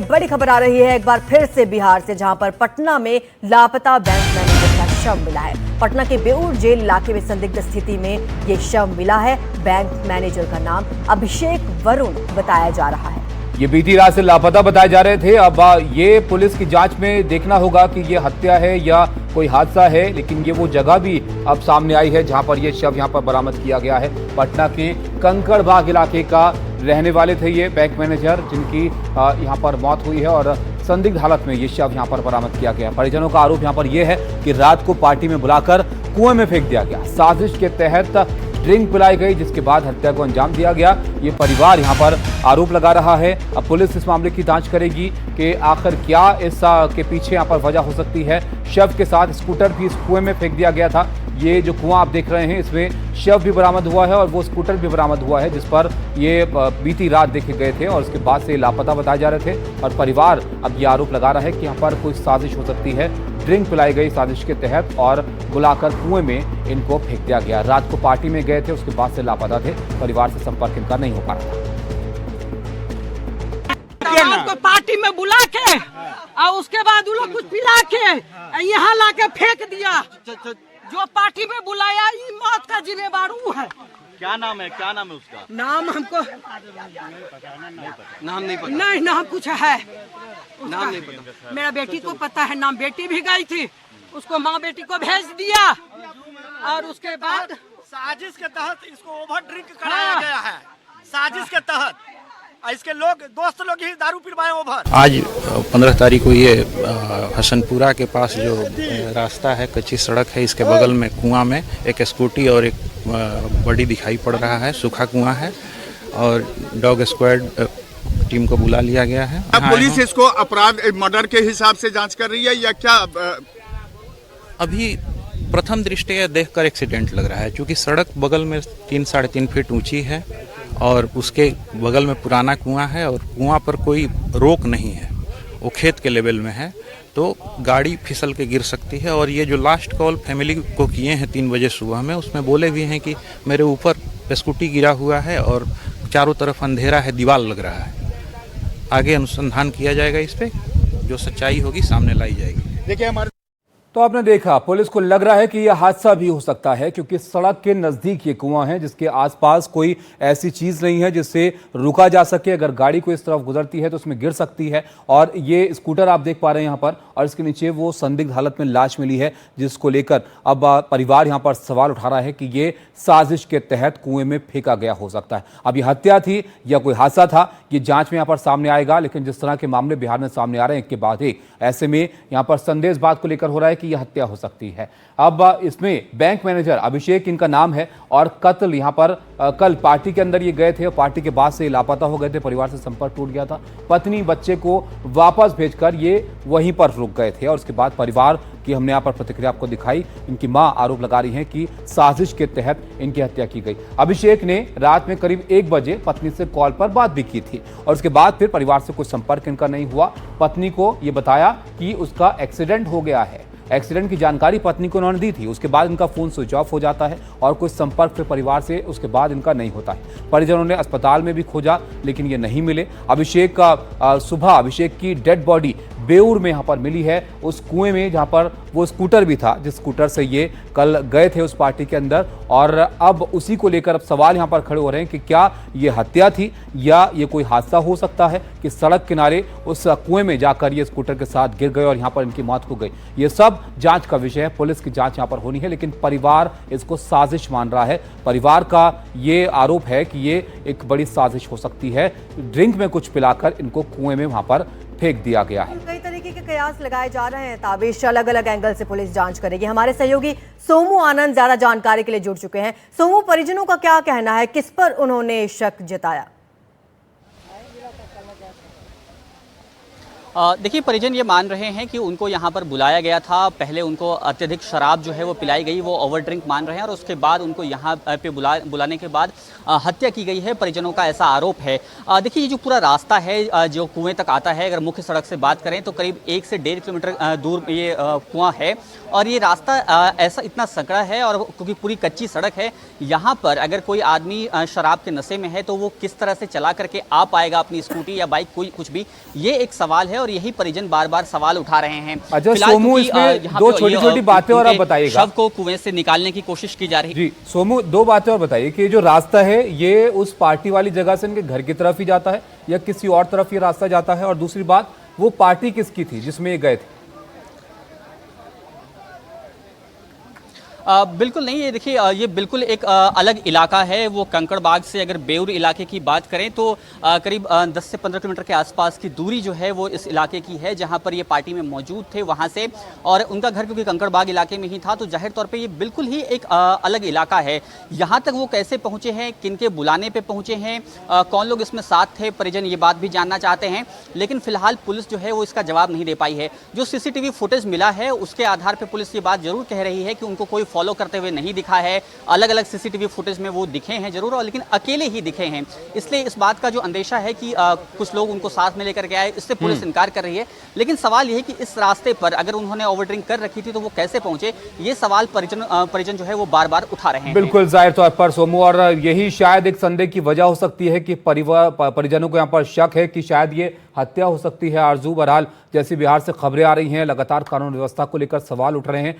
बड़ी खबर आ रही है एक बार फिर से बिहार से, जहां पर पटना में लापता बैंक मैनेजर का शव मिला है। पटना के बेऊर जेल इलाके में संदिग्ध स्थिति में ये शव मिला है। बैंक मैनेजर का नाम अभिषेक वरुण बताया जा रहा है। ये बीती रात से लापता बताए जा रहे थे। अब ये पुलिस की जांच में देखना होगा कि ये हत्या है या कोई हादसा है, लेकिन ये वो जगह भी अब सामने आई है जहां पर ये शव यहां पर बरामद किया गया है। पटना के कंकड़बाग इलाके का रहने वाले थे ये बैंक मैनेजर, जिनकी यहां पर मौत हुई है और संदिग्ध हालत में ये शव यहां पर बरामद किया गया। परिजनों का आरोप यहां पर यह है कि रात को पार्टी में बुलाकर कुएं में फेंक दिया गया। साजिश के तहत ड्रिंक पिलाई गई, जिसके बाद हत्या को अंजाम दिया गया। ये परिवार यहां पर आरोप लगा रहा है। अब पुलिस इस मामले की जांच करेगी कि आखिर क्या इस के पीछे यहां पर वजह हो सकती है। शव के साथ स्कूटर भी इस कुएं में फेंक दिया गया था। ये जो कुआं आप देख रहे हैं, इसमें शव भी बरामद हुआ है और वो स्कूटर भी बरामद हुआ है, जिस पर ये बीती रात देखे गए थे और उसके बाद से लापता बताए जा रहे थे। और परिवार अब ये आरोप लगा रहा है कि यहाँ पर कोई साजिश हो सकती है। ड्रिंक पिलाई गई साजिश के तहत और बुलाकर कुएं में इनको फेंक दिया गया। रात को पार्टी में गए थे, उसके बाद से लापता थे। परिवार से संपर्क इनका नहीं हो पा रहा था। को पार्टी में बुला के और उसके बाद उन लोग कुछ पिला के यहाँ ला के फेंक दिया। जो पार्टी में बुलाया, ये मौत का जिम्मेवार वो है। क्या नाम है उसका? नाम हमको नाम नहीं पता। नहीं, नाम कुछ है, नाम नहीं पता। मेरा बेटी को पता है नाम। बेटी भी गई थी, उसको माँ बेटी को भेज दिया और उसके बाद साजिश के तहत इसको ओवर ड्रिंक कराया गया है। साजिश के तहत इसके लोग दोस्त लोग ही दारू पिलवाए ओवर। आज 15 तारीख को ये हसनपुरा के पास जो रास्ता है, कच्ची सड़क है, इसके बगल में कुआं में एक स्कूटी और एक बॉडी दिखाई पड़ रहा है। सूखा कुआं है और डॉग स्क्वाड टीम को बुला लिया गया है। पुलिस इसको अपराध मर्डर के हिसाब से जांच कर रही है या क्या? अभी प्रथम दृष्टया देखकर एक्सीडेंट लग रहा है, क्योंकि सड़क बगल में 3-3.5 फीट ऊंची है और उसके बगल में पुराना कुआं है और कुआं पर कोई रोक नहीं है, वो खेत के लेवल में है, तो गाड़ी फिसल के गिर सकती है। और ये जो लास्ट कॉल फैमिली को किए हैं 3 बजे सुबह में, उसमें बोले भी हैं कि मेरे ऊपर स्कूटी गिरा हुआ है और चारों तरफ अंधेरा है, दीवार लग रहा है। आगे अनुसंधान किया जाएगा, इस पर जो सच्चाई होगी सामने लाई जाएगी। देखिए हमारे तो आपने देखा, पुलिस को लग रहा है कि यह हादसा भी हो सकता है, क्योंकि सड़क के नजदीक ये कुआं है, जिसके आसपास कोई ऐसी चीज नहीं है जिससे रुका जा सके। अगर गाड़ी को इस तरफ गुजरती है तो उसमें गिर सकती है। और ये स्कूटर आप देख पा रहे हैं यहाँ पर, और इसके नीचे वो संदिग्ध हालत में लाश मिली है, जिसको लेकर अब परिवार यहाँ पर सवाल उठा रहा है कि ये साजिश के तहत कुएं में फेंका गया हो सकता है। अब ये हत्या थी या कोई हादसा था, ये जांच में यहाँ पर सामने आएगा। लेकिन जिस तरह के मामले बिहार में सामने आ रहे हैं एक के बाद एक, ऐसे में यहाँ पर संदेह इस बात को लेकर हो रहा है कि यह हत्या हो सकती है। अब इसमें बैंक मैनेजर अभिषेक इनका नाम है और कत्ल यहाँ पर कल पार्टी के अंदर ये गए थे और पार्टी के बाद से लापता हो गए थे। परिवार से संपर्क टूट गया था। पत्नी बच्चे को वापस भेजकर ये वहीं पर रुक गए थे और उसके बाद परिवार की हमने यहाँ पर प्रतिक्रिया आपको दिखाई। इनकी मां आरोप लगा रही है कि साजिश के तहत इनकी हत्या की गई। अभिषेक ने रात में करीब 1 बजे पत्नी से कॉल पर बात भी की थी और उसके बाद फिर परिवार से कुछ संपर्क इनका नहीं हुआ। पत्नी को ये बताया कि उसका एक्सीडेंट हो गया है। एक्सीडेंट की जानकारी पत्नी को उन्होंने दी थी। उसके बाद इनका फोन स्विच ऑफ हो जाता है और कुछ संपर्क फिर परिवार से उसके बाद इनका नहीं होता है। परिजनों ने अस्पताल में भी खोजा, लेकिन ये नहीं मिले। अभिषेक का सुबह अभिषेक की डेड बॉडी बेऊर में यहाँ पर मिली है, उस कुएं में जहाँ पर वो स्कूटर भी था, जिस स्कूटर से ये कल गए थे उस पार्टी के अंदर। और अब उसी को लेकर अब सवाल यहाँ पर खड़े हो रहे हैं कि क्या ये हत्या थी या ये कोई हादसा हो सकता है कि सड़क किनारे उस कुएं में जाकर ये स्कूटर के साथ गिर गए और यहाँ पर इनकी मौत हो गई। ये सब जांच का विषय है, पुलिस की जांच यहाँ पर होनी है, लेकिन परिवार इसको साजिश मान रहा है। परिवार का ये आरोप है कि ये एक बड़ी साजिश हो सकती है। ड्रिंक में कुछ पिलाकर इनको कुएं में वहां पर फेंक दिया गया है। कई तरीके के कयास लगाए जा रहे हैं ताबिश, अलग अलग एंगल से पुलिस जांच करेगी। हमारे सहयोगी सोमू आनंद ज्यादा जानकारी के लिए जुड़ चुके हैं। सोमू, परिजनों का क्या कहना है, किस पर उन्होंने शक जताया? देखिए, परिजन ये मान रहे हैं कि उनको यहाँ पर बुलाया गया था, पहले उनको अत्यधिक शराब जो है वो पिलाई गई, वो ओवर ड्रिंक मान रहे हैं, और उसके बाद उनको यहाँ पे बुलाने के बाद हत्या की गई है, परिजनों का ऐसा आरोप है। देखिए, ये जो पूरा रास्ता है जो कुएं तक आता है, अगर मुख्य सड़क से बात करें तो करीब 1 से 1.5 किलोमीटर दूर ये कुआं है, और ये रास्ता ऐसा इतना संकरा है, और क्योंकि पूरी कच्ची सड़क है, यहाँ पर अगर कोई आदमी शराब के नशे में है तो वो किस तरह से चला करके आ पाएगा अपनी स्कूटी या बाइक, कोई कुछ भी, ये एक सवाल है, और यही परिजन बार बार सवाल उठा रहे हैं। अच्छा सोमू, इसमें दो छोटी-छोटी बातें और आप बताइएगा। शव को कुएं से निकालने की कोशिश की जा रही है। जी सोमू, 2 बातें और बताइए कि जो रास्ता है ये उस पार्टी वाली जगह से इनके घर की तरफ ही जाता है या किसी और तरफ ये रास्ता जाता है, और दूसरी बात, वो पार्टी किसकी थी जिसमें ये गए थे? बिल्कुल नहीं, ये देखिए, ये बिल्कुल एक अलग इलाका है। वो कंकड़बाग से अगर बेउर इलाके की बात करें तो करीब 10 से 15 किलोमीटर के आसपास की दूरी जो है वो इस इलाके की है जहां पर ये पार्टी में मौजूद थे वहां से, और उनका घर क्योंकि कंकड़बाग इलाके में ही था, तो जाहिर तौर पे ये बिल्कुल ही एक अलग इलाका है। यहाँ तक वो कैसे पहुँचे हैं, किनके बुलाने पर पहुँचे हैं, कौन लोग इसमें साथ थे, परिजन ये बात भी जानना चाहते हैं, लेकिन फिलहाल पुलिस जो है वो इसका जवाब नहीं दे पाई है। जो CCTV फुटेज मिला है उसके आधार पर पुलिस ये बात जरूर कह रही है कि उनको कोई फॉलो करते हुए नहीं दिखा है। अलग अलग CCTV फुटेज में वो दिखे हैं जरूर, और लेकिन अकेले ही दिखे हैं, इसलिए इस बात का जो अंदेशा है कि कुछ लोग उनको साथ में लेकर के आए, इससे पुलिस इनकार कर रही है। लेकिन सवाल यह है कि इस रास्ते पर अगर उन्होंने ओवरड्रिंक कर रखी थी तो वो कैसे पहुंचे, ये सवाल परिजन जो है वो बार बार उठा रहे हैं। बिल्कुल जाहिर तौर पर सोमू, और यही शायद एक संदेह की वजह हो सकती है कि परिजनों को यहाँ पर शक है कि शायद ये हत्या हो सकती है। आरजू, बहरहाल जैसी बिहार से खबरें आ रही हैं, लगातार कानून व्यवस्था को लेकर सवाल उठ रहे हैं।